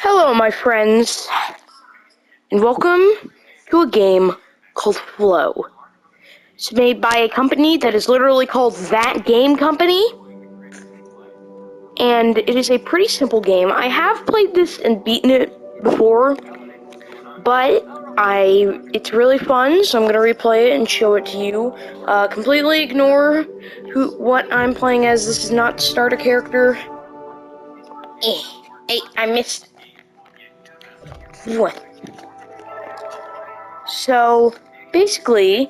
Hello, my friends, and welcome to a game called flOw. It's made by a company that is literally called That Game Company, and it is a pretty simple game. I have played this and beaten it before, but it's really fun, so I'm gonna replay it and show it to you. Completely ignore what I'm playing as. This is not starter character. Hey, I missed. What? So, basically,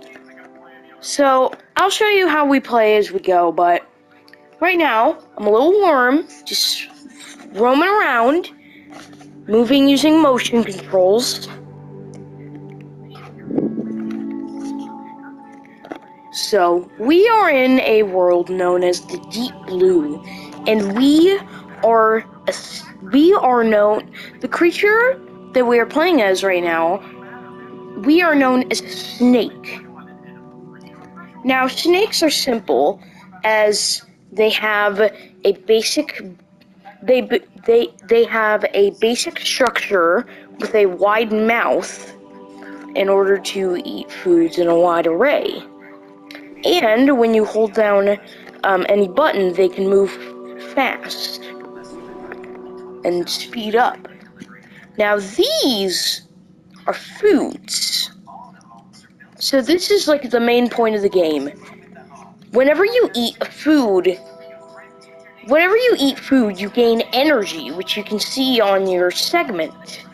I'll show you how we play as we go, but right now, I'm a little worm, just roaming around, moving using motion controls. So, we are in a world known as the Deep Blue, and the creature that we are playing as right now, we are known as a snake. Now, snakes are simple, as they have a basic they have a basic structure with a wide mouth in order to eat foods in a wide array. And when you hold down any button, they can move fast and speed up. Now, these are foods. So this is like the main point of the game. Whenever you eat food, you gain energy, which you can see on your segment.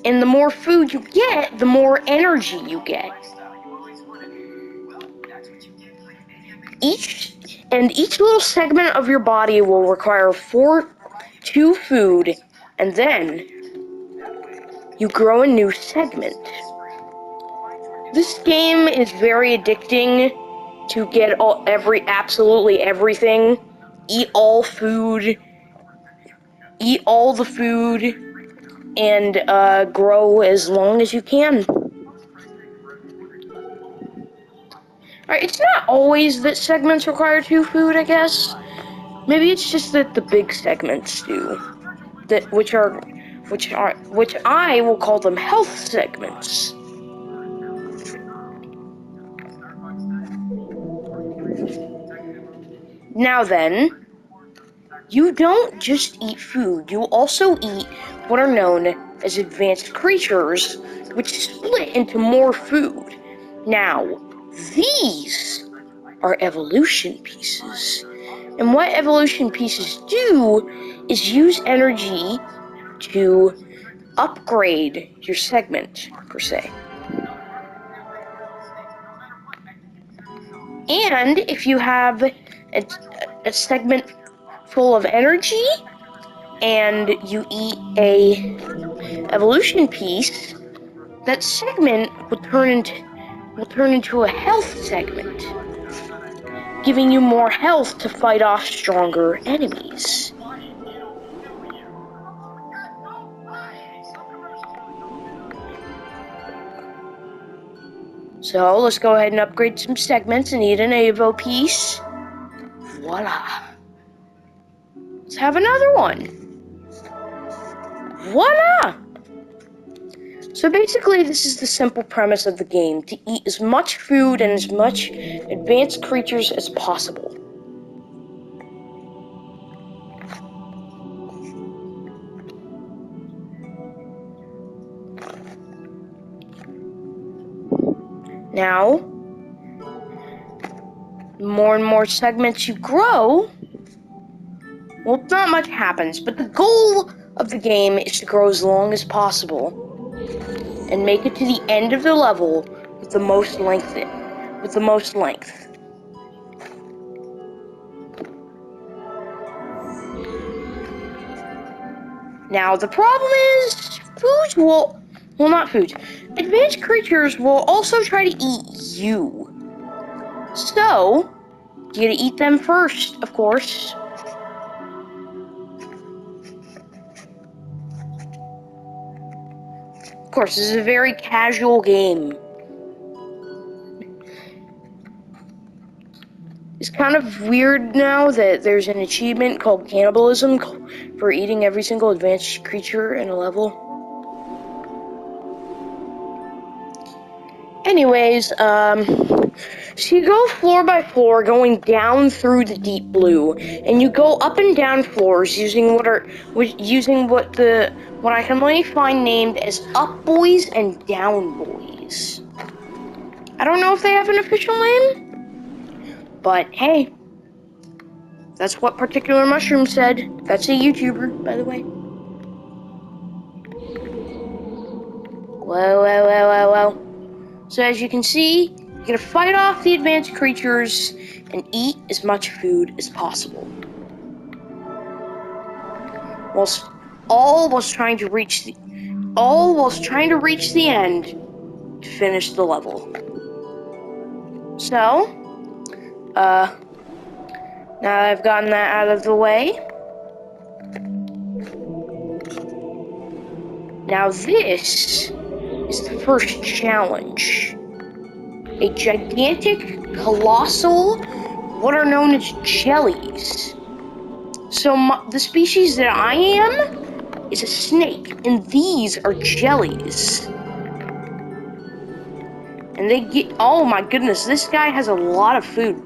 And the more food you get, the more energy you get. Each little segment of your body will require two food, and then you grow a new segment. This game is very addicting to get absolutely everything. Eat all the food, and grow as long as you can. Alright, it's not always that segments require two food, I guess. Maybe it's just that the big segments do. Which I will call them health segments. Now then, you don't just eat food, you also eat what are known as advanced creatures, which split into more food. Now, these are evolution pieces. And what evolution pieces do is use energy to upgrade your segment, per se. And if you have a segment full of energy and you eat a evolution piece, that segment will turn into a health segment, giving you more health to fight off stronger enemies. So let's go ahead and upgrade some segments and eat an Evo piece. Voila. Let's have another one. Voila! So basically, this is the simple premise of the game, to eat as much food and as much advanced creatures as possible. Now, the more and more segments you grow, well, not much happens, but the goal of the game is to grow as long as possible and make it to the end of the level with the most length. Now, the problem is, advanced creatures will also try to eat you. So, you gotta eat them first, of course. Of course, this is a very casual game. kind of weird now that there's an achievement called cannibalism for eating every single advanced creature in a level. Anyways, so you go floor by floor, going down through the deep blue, and you go up and down floors using what I can only find named as up boys and down boys. I don't know if they have an official name, but hey, that's what particular mushroom said. That's a YouTuber, by the way. Whoa. So as you can see, you're gonna fight off the advanced creatures and eat as much food as possible. All whilst trying to reach the end to finish the level. So, now I've gotten that out of the way. Now this is the first challenge. A gigantic, colossal, what are known as jellies. So the species that I am is a snake, and these are jellies. And they get, oh my goodness, this guy has a lot of food.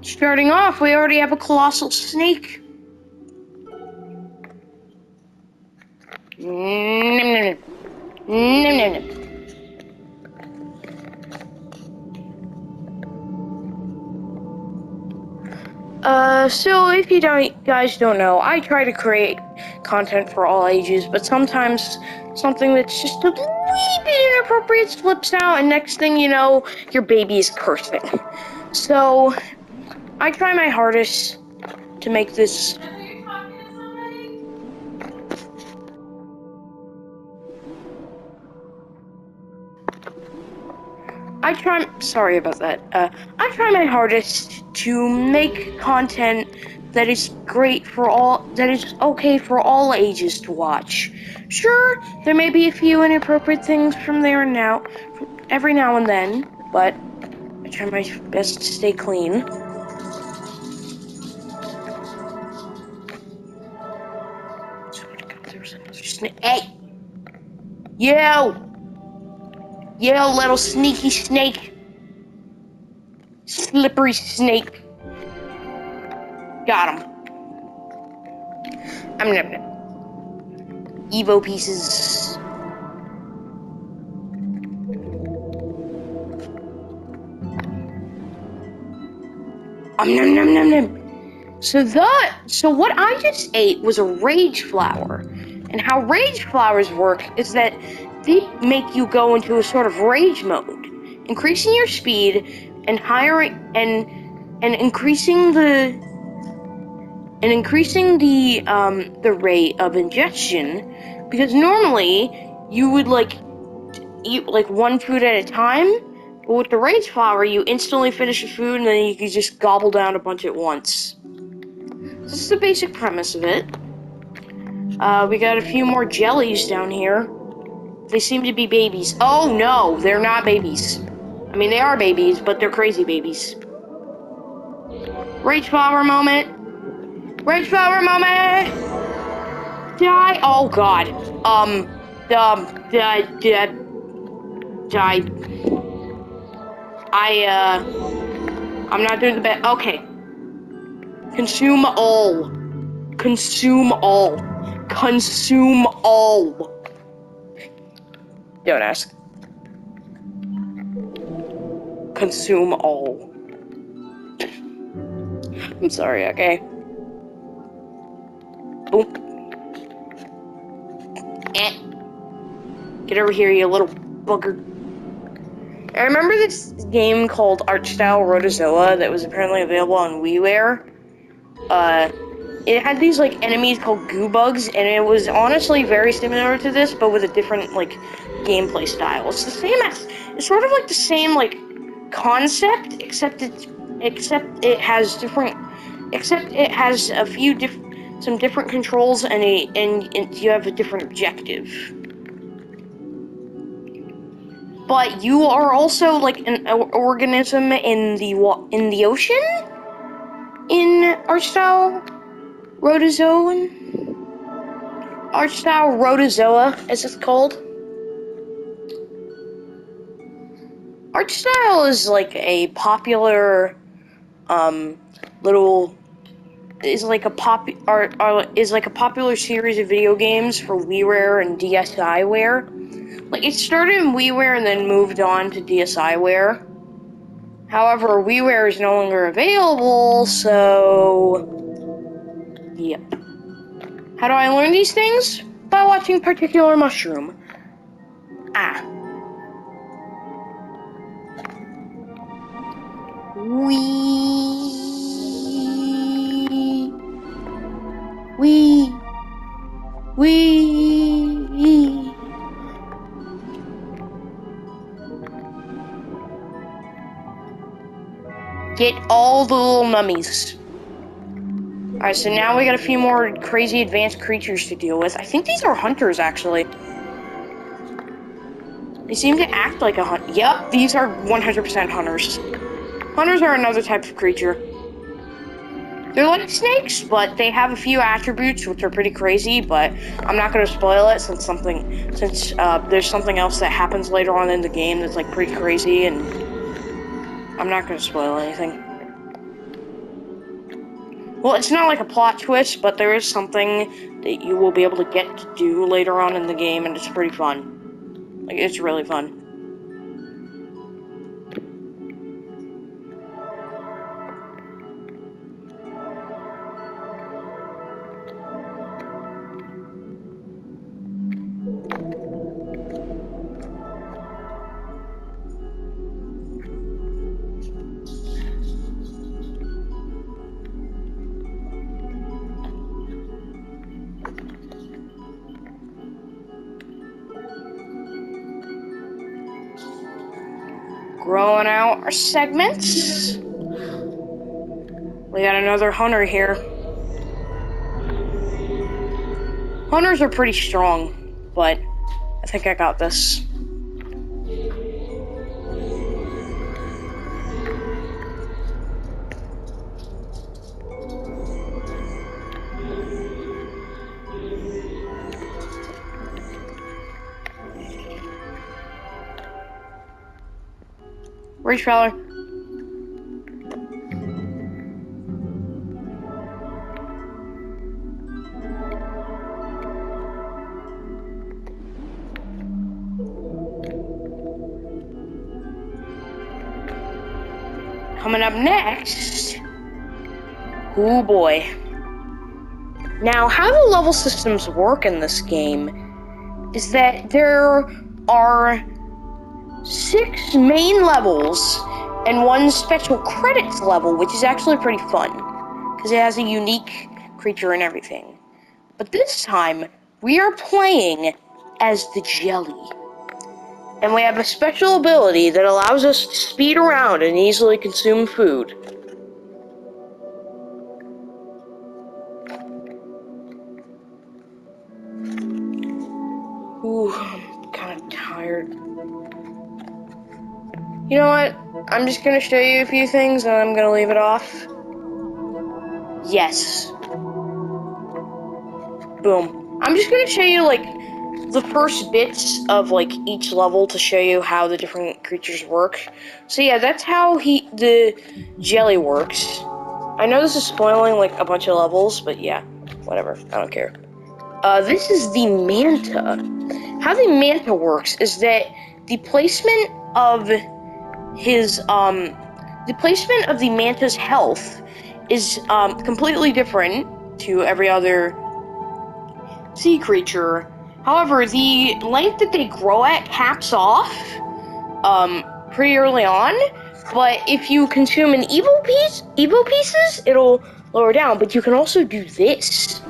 Starting off, we already have a colossal snake. Nom. So if you guys don't know, I try to create content for all ages, but sometimes something that's just a wee bit inappropriate slips out, and next thing you know, your baby is cursing. So I try my hardest to make this. Sorry about that. I try my hardest to make content that is great for all, that is okay for all ages to watch. Sure, there may be a few inappropriate things from there and now, every now and then, but I try my best to stay clean. There's another snake. Hey! You little sneaky snake. Slippery snake. Got him. Evo pieces. Nom. So what I just ate was a rage flower. And how rage flowers work is that they make you go into a sort of rage mode, increasing your speed and increasing the rate of ingestion, because normally you would eat one food at a time, but with the rage flower you instantly finish the food and then you can just gobble down a bunch at once. This is the basic premise of it. We got a few more jellies down here. They seem to be babies. Oh no, they're not babies. I mean, they are babies, but they're crazy babies. Rage flower moment. Rage flower moment. Die. Oh god. Die. I'm not doing the best. Okay. Consume all. Consume all. Consume all. Don't ask. Consume all. I'm sorry, okay? Boom. Get over here, you little bugger. I remember this game called Art Style Rotozilla that was apparently available on WiiWare. it had these like enemies called goo bugs, and it was honestly very similar to this, but with a different like gameplay style. It's the same as it's sort of like the same like concept, except it has different, except it has a few some different controls and you have a different objective. But you are also like an organism in the ocean in Archstyle Rotozoa, as it's called. Archstyle is like a popular little is like a popular series of video games for WiiWare and DSiWare. Like it started in WiiWare and then moved on to DSiWare. However, WiiWare is no longer available, so yep. How do I learn these things? By watching Particular Mushroom. Ah. Wee. Get all the little mummies. Alright, so now we got a few more crazy advanced creatures to deal with. I think these are hunters, actually. They seem to act like a hunt. Yep, these are 100% hunters. Hunters are another type of creature. They're like snakes, but they have a few attributes which are pretty crazy, but I'm not going to spoil it since there's something else that happens later on in the game that's like pretty crazy, and I'm not going to spoil anything. Well, it's not like a plot twist, but there is something that you will be able to get to do later on in the game, and it's pretty fun. Like, it's really fun. Growing out our segments. We got another hunter here. Hunters are pretty strong, but I think I got this. Reach, feller. Coming up next, oh boy. Now, how the level systems work in this game is that there are 6 main levels and 1 special credits level, which is actually pretty fun, because it has a unique creature and everything. But this time, we are playing as the Jelly. And we have a special ability that allows us to speed around and easily consume food. Ooh, I'm kind of tired. You know what? I'm just gonna show you a few things and I'm gonna leave it off. Yes. Boom. I'm just gonna show you, like, the first bits of, like, each level to show you how the different creatures work. So yeah, that's how the Jelly works. I know this is spoiling, like, a bunch of levels, but yeah, whatever. I don't care. This is the Manta. How the Manta works is that the placement of the Manta's health is completely different to every other sea creature. However, the length that they grow at caps off pretty early on, but if you consume an Evo pieces, it'll lower down, but you can also do this.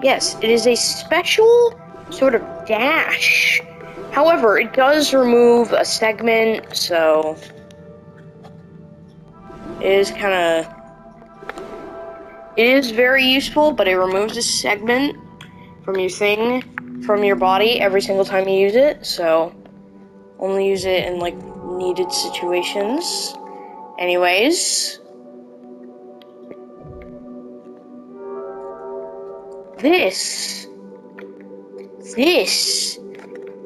Yes, it is a special sort of dash. However, it does remove a segment, so it is kind of... It is very useful, but it removes a segment from your thing, from your body every single time you use it, so only use it in, like, needed situations. Anyways, this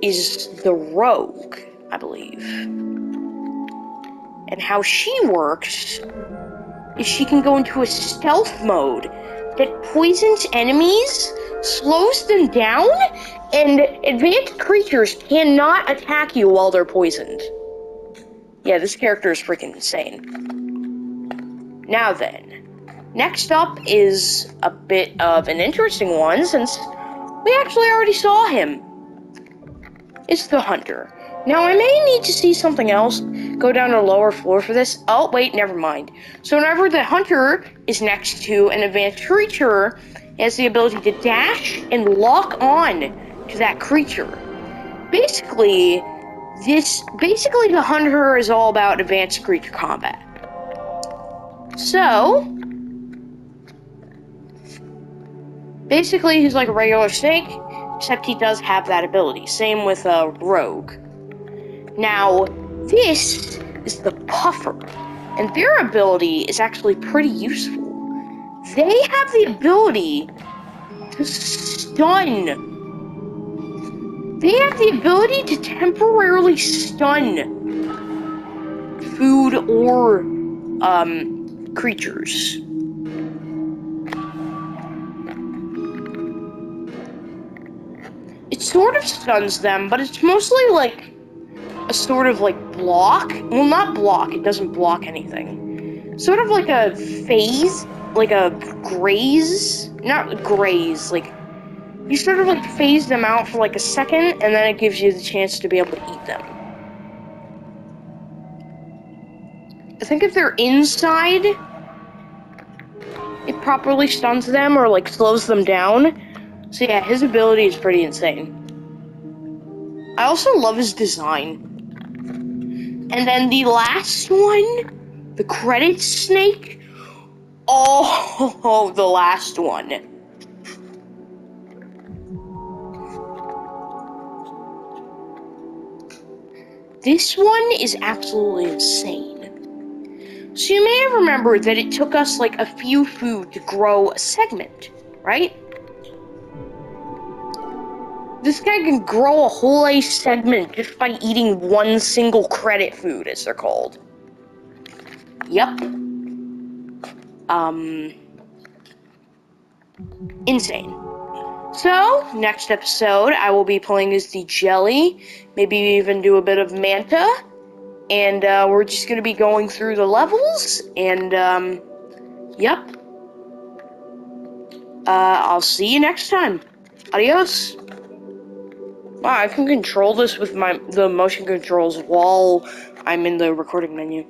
is the rogue, I believe. And how she works is she can go into a stealth mode that poisons enemies, slows them down, and advanced creatures cannot attack you while they're poisoned. Yeah, this character is freaking insane. Now then, next up is a bit of an interesting one, since we actually already saw him. It's the Hunter. Now, I may need to see something else, go down to a lower floor for this. Oh, wait, never mind. So whenever the Hunter is next to an advanced creature, it has the ability to dash and lock on to that creature. Basically, the Hunter is all about advanced creature combat. So, basically, he's like a regular snake, except he does have that ability. Same with a rogue. Now, this is the Puffer, and their ability is actually pretty useful. They have the ability to stun. They have the ability to temporarily stun food or creatures. It sort of stuns them, but it's mostly like a sort of like block. Well, not block, it doesn't block anything. Sort of like a phase, like a graze. Not graze, like you sort of like phase them out for like a second, and then it gives you the chance to be able to eat them. I think if they're inside, it properly stuns them or like slows them down. So yeah, his ability is pretty insane. I also love his design. And then the last one, the credit snake. Oh, the last one. This one is absolutely insane. So you may have remembered that it took us like a few food to grow a segment, right? This guy can grow a whole segment just by eating one single credit food, as they're called. Yep. Insane. So, next episode, I will be playing as the Jelly, maybe even do a bit of Manta, and we're just going to be going through the levels, and, yep. I'll see you next time. Adios. Wow, I can control this with the motion controls while I'm in the recording menu.